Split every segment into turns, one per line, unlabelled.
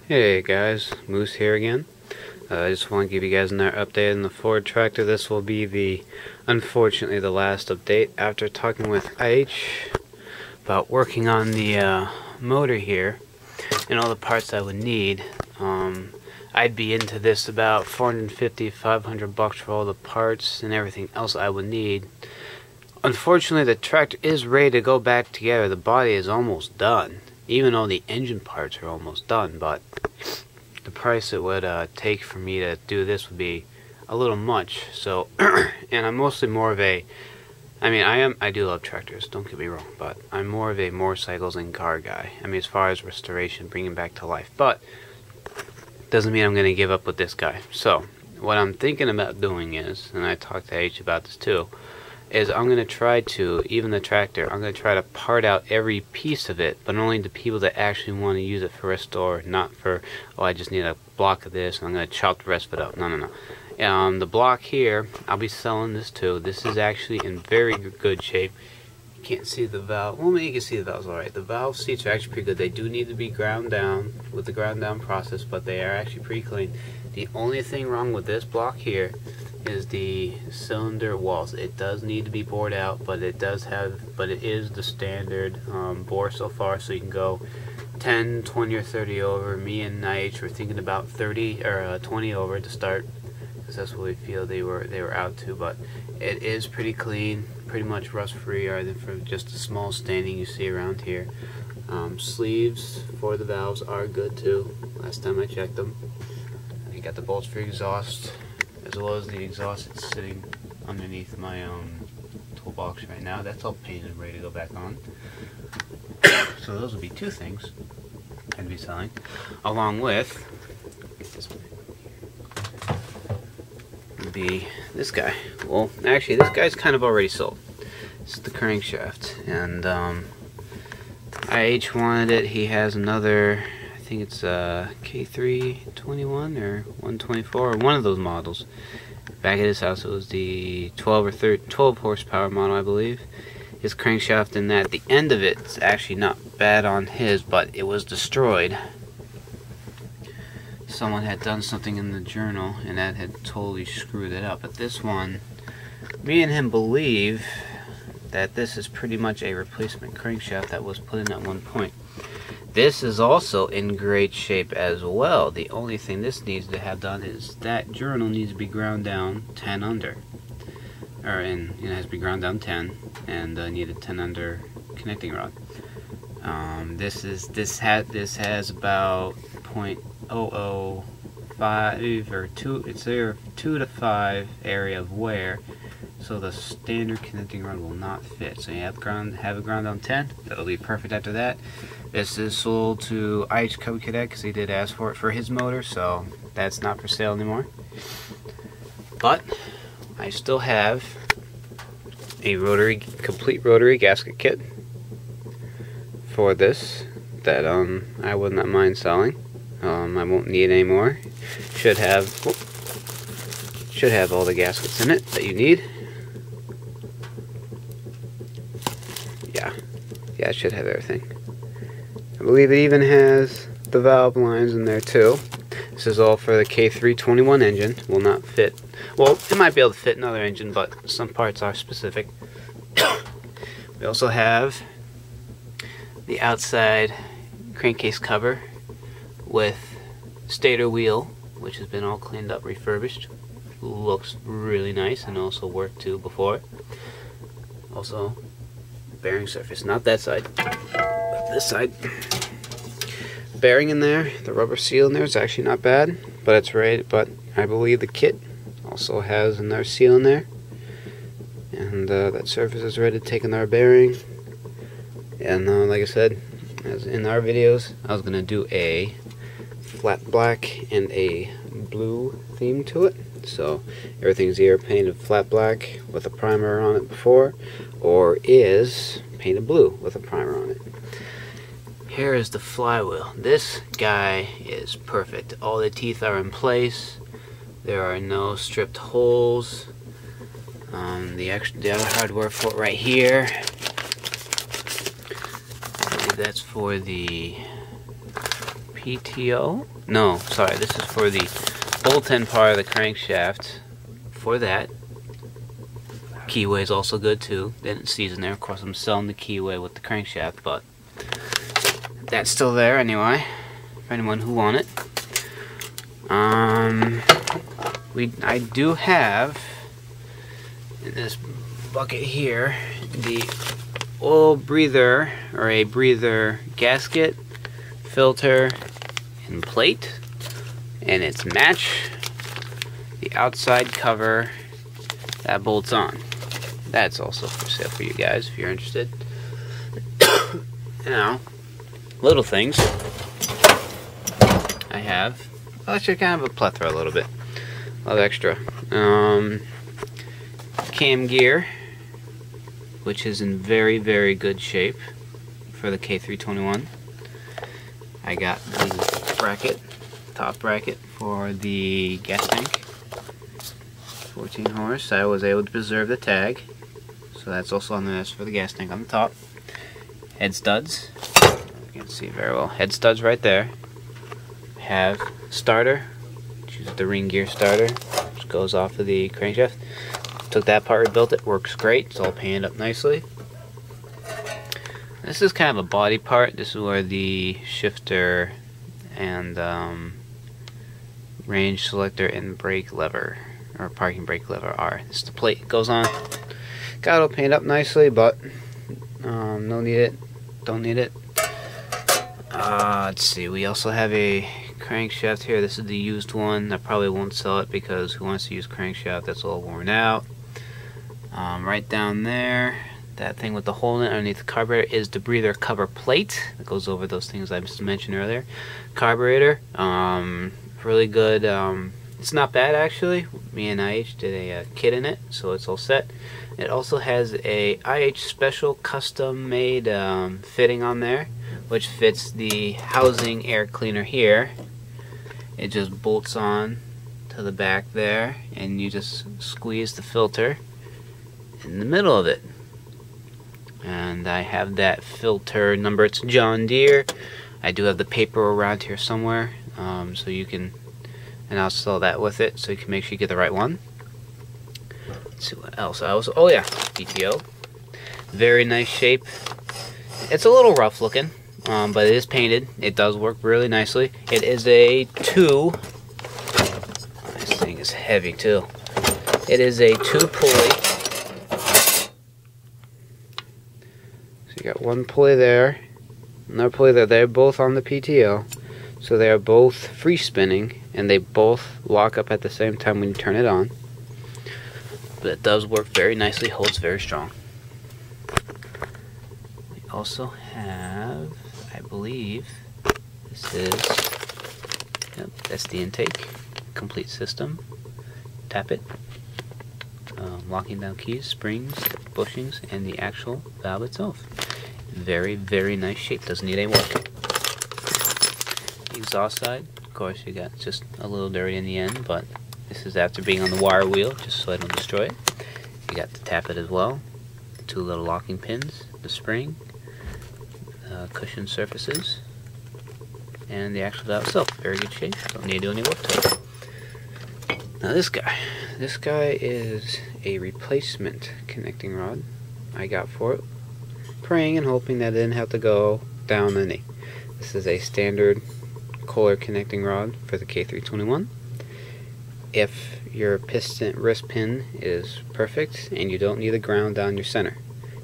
Hey guys, Moose here again. I just want to give you guys another update on the Ford tractor. This will be unfortunately the last update. After talking with IH about working on the motor here and all the parts I would need, I'd be into this about $450–500 for all the parts and everything else I would need. Unfortunately, the tractor is ready to go back together. The body is almost done, even though the engine parts are almost done, but the price it would take for me to do this would be a little much. So and I'm mostly more of a, I do love tractors, don't get me wrong, but I'm more of a motorcycles and car guy. I mean, as far as restoration, bringing back to life, but doesn't mean I'm going to give up with this guy. So what I'm thinking about doing is, and I talked to H about this too, is I'm going to try to, even the tractor, I'm going to try to part out every piece of it, but only the people that actually want to use it for restore, not for, oh, I just need a block of this and I'm going to chop the rest of it up. No. The block here, I'll be selling this too. This is actually in very good shape. You can't see the valve. Well, maybe you can see the valves alright. The valve seats are actually pretty good. They do need to be ground down with the ground down process, but they are actually pretty clean. The only thing wrong with this block here is the cylinder walls. It does need to be bored out, but it is the standard bore so far, so you can go 10, 20, or 30 over. Me and IH were thinking about 30 or 20 over to start, because that's what we feel they were out to. But it is pretty clean, pretty much rust free, other than for just a small staining you see around here. Sleeves for the valves are good too. Last time I checked them. You got the bolts for exhaust, as well as the exhaust. It's sitting underneath my toolbox right now. That's all painted and ready to go back on. So those would be two things I'd be selling, along with, get this one, would be this guy. Well, actually, this guy's kind of already sold. This is the crankshaft, and IH wanted it. He has another, I think it's K321 or 124, or one of those models. Back at his house, it was the 12 horsepower model, I believe. His crankshaft in that, the end of it's actually not bad on his, but it was destroyed. Someone had done something in the journal, and that had totally screwed it up. But this one, me and him believe that this is pretty much a replacement crankshaft that was put in at one point. This is also in great shape as well. The only thing this needs to have done is that journal needs to be ground down 10 under. It has to be ground down 10, and need a 10 under connecting rod. This has about 0.005 or 2. It's there 2 to 5 area of wear, so the standard connecting rod will not fit. So you have a ground down 10. That'll be perfect after that. This is sold to IH Cubby Cadet because he did ask for it for his motor, so that's not for sale anymore. But I still have a complete rotary gasket kit for this that I would not mind selling. I won't need any more. Should have all the gaskets in it that you need. Yeah, it should have everything. I believe it even has the valve lines in there too. This is all for the K321 engine. Will not fit. Well, it might be able to fit another engine, but some parts are specific. We also have the outside crankcase cover with stator wheel, which has been all cleaned up, refurbished. Looks really nice, and also worked too before. Also, bearing surface, not that side, but this side. Bearing in there, the rubber seal in there is actually not bad, but it's right. But I believe the kit also has another seal in there, and that surface is ready to take another bearing. And like I said, as in our videos, I was gonna do a flat black and a blue theme to it. So everything's either painted flat black with a primer on it before, or is painted blue with a primer on it. Here is the flywheel. This guy is perfect. All the teeth are in place. There are no stripped holes. The other hardware for it right here, I believe that's for the PTO? No, sorry, this is for the bolt-end part of the crankshaft. For that. Keyway is also good too. Didn't season there. Of course, I'm selling the keyway with the crankshaft, but that's still there anyway. For anyone who want it. I do have in this bucket here the oil breather, or a breather gasket, filter, and plate, and its match the outside cover that bolts on. That's also for sale for you guys if you're interested. Now, little things I have. Well, actually, kind of a plethora, a little bit of extra. Cam gear, which is in very, very good shape for the K321. I got the bracket, top bracket for the gas tank. 14 horse. I was able to preserve the tag, so that's also on the list for the gas tank on the top. Head studs. You can see very well. Head studs right there. Have starter, which is the ring gear starter, which goes off of the crankshaft. Took that part, rebuilt it, works great. It's all painted up nicely. This is kind of a body part. This is where the shifter and range selector and brake lever, or parking brake lever, are. This is the plate it goes on. Got it all painted up nicely, but no need it. Don't need it. Let's see. We also have a crankshaft here. This is the used one. I probably won't sell it because who wants to use crankshaft that's all worn out. Right down there, that thing with the hole in it underneath the carburetor is the breather cover plate that goes over those things I just mentioned earlier. Carburetor, really good. It's not bad actually. Me and IH did a kit in it, so it's all set. It also has a IH special custom made fitting on there, which fits the housing air cleaner here. It just bolts on to the back there, and you just squeeze the filter in the middle of it. And I have that filter number. It's John Deere. I do have the paper around here somewhere, so you can, and I'll sell that with it, so you can make sure you get the right one. Let's see what else. Oh yeah, PTO. Very nice shape. It's a little rough looking, but it is painted. It does work really nicely. It is a this thing is heavy too. It is a 2-pulley. So you got one pulley there, another pulley there. They're both on the PTO. So they are both free spinning, and they both lock up at the same time when you turn it on. But it does work very nicely, holds very strong. We also have, I believe, this is, yep, that's the intake, complete system. Tap it, locking down keys, springs, bushings, and the actual valve itself. Very, very nice shape, doesn't need any work. Exhaust side, of course, you got just a little dirty in the end, but this is after being on the wire wheel, just so I don't destroy it. You got to tap it as well. 2 little locking pins, the spring, cushion surfaces, and the actual valve itself. Very good shape. Don't need to do any work to it. Now this guy is a replacement connecting rod I got for it, praying and hoping that it didn't have to go down any. This is a standard Kohler connecting rod for the K321. If your piston wrist pin is perfect and you don't need the ground down your center.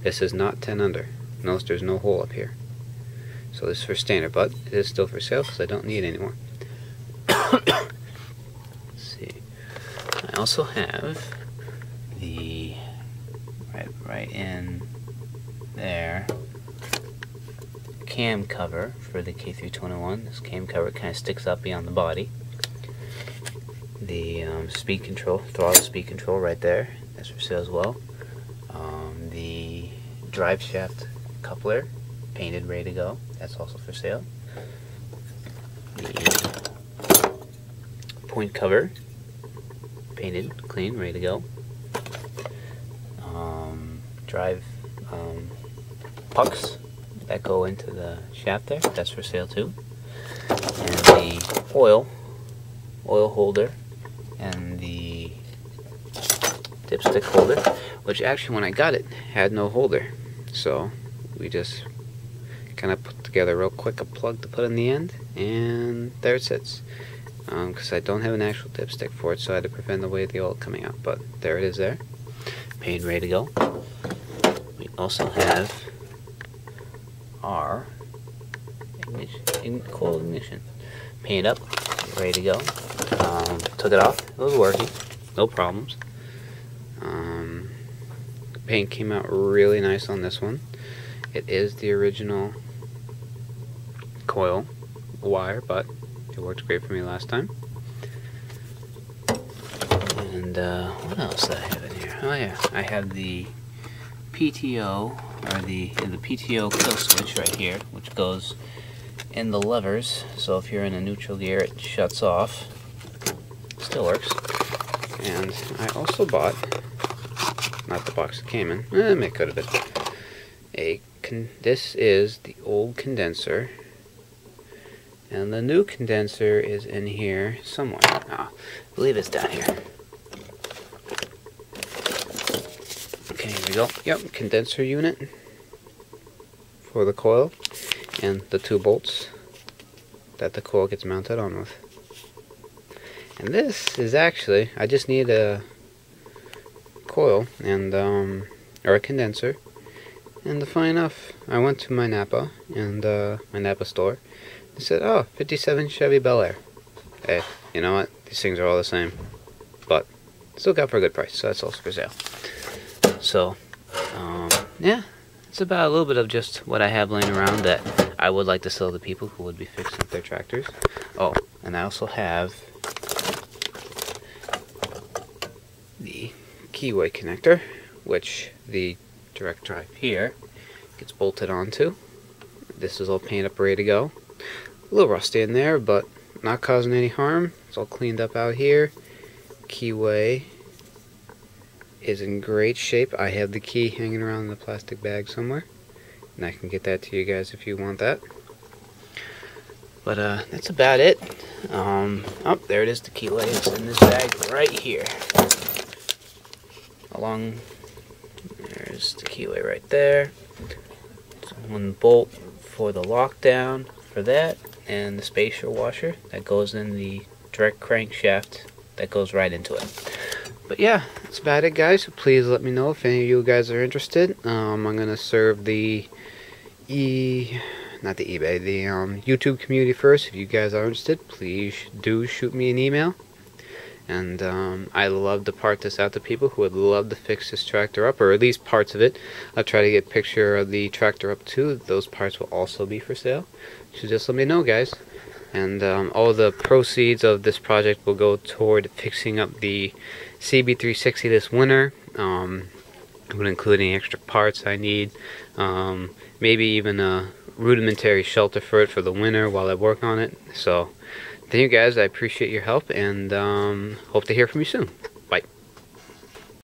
This is not 10 under. Notice there's no hole up here. So this is for standard, but it is still for sale because I don't need it anymore. Let's see. I also have the right in there cam cover for the K321. This cam cover kind of sticks up beyond the body. The speed control, throttle speed control right there, that's for sale as well. The drive shaft coupler, painted, ready to go, that's also for sale. The point cover, painted, clean, ready to go. Drive pucks that go into the shaft there, that's for sale too. and the oil holder, and the dipstick holder, which actually when I got it had no holder, so we just kind of put together real quick a plug to put in the end, and there it sits. Because I don't have an actual dipstick for it, so I had to prevent the way of the oil coming out, but there it is there, painted, ready to go. We also have our coil ignition painted up, ready to go. Took it off, it was working, no problems. The paint came out really nice on this one. It is the original coil wire, but it worked great for me last time. And what else did I have in here? Oh yeah, I have the PTO, or the PTO kill switch right here, which goes in the levers, so if you're in a neutral gear it shuts off. Still works. And I also bought, not the box it came in, it could have been, this is the old condenser, and the new condenser is in here somewhere. I believe it's down here. Okay, here we go. Yep, condenser unit for the coil, and the 2 bolts that the coil gets mounted on with. And this is actually, I just need a coil and or a condenser, and funny enough, I went to my Napa and my Napa store. They said, "Oh, 57 Chevy Bel Air." Hey, you know what? These things are all the same, but still got for a good price, so that's also for sale. So, yeah, it's about a little bit of just what I have laying around that I would like to sell to people who would be fixing up their tractors. Oh, and I also have the keyway connector, which the direct drive here gets bolted onto. This is all painted up, ready to go. A little rusty in there, but not causing any harm. It's all cleaned up out here. Keyway is in great shape. I have the key hanging around in the plastic bag somewhere, and I can get that to you guys if you want that. But that's about it. Oh, there it is, the keyway. It's in this bag right here. There's the keyway right there. One bolt for the lockdown for that, and the spacer washer that goes in the direct crankshaft that goes right into it. But yeah, that's about it, guys. Please let me know if any of you guys are interested. I'm gonna serve the YouTube community first. If you guys are interested, please do shoot me an email. And I love to part this out to people who would love to fix this tractor up, or at least parts of it. I'll try to get a picture of the tractor up too. Those parts will also be for sale. So just let me know, guys. And all the proceeds of this project will go toward fixing up the CB360 this winter. It would include any extra parts I need. Maybe even a rudimentary shelter for it for the winter while I work on it. So thank you guys, I appreciate your help, and hope to hear from you soon.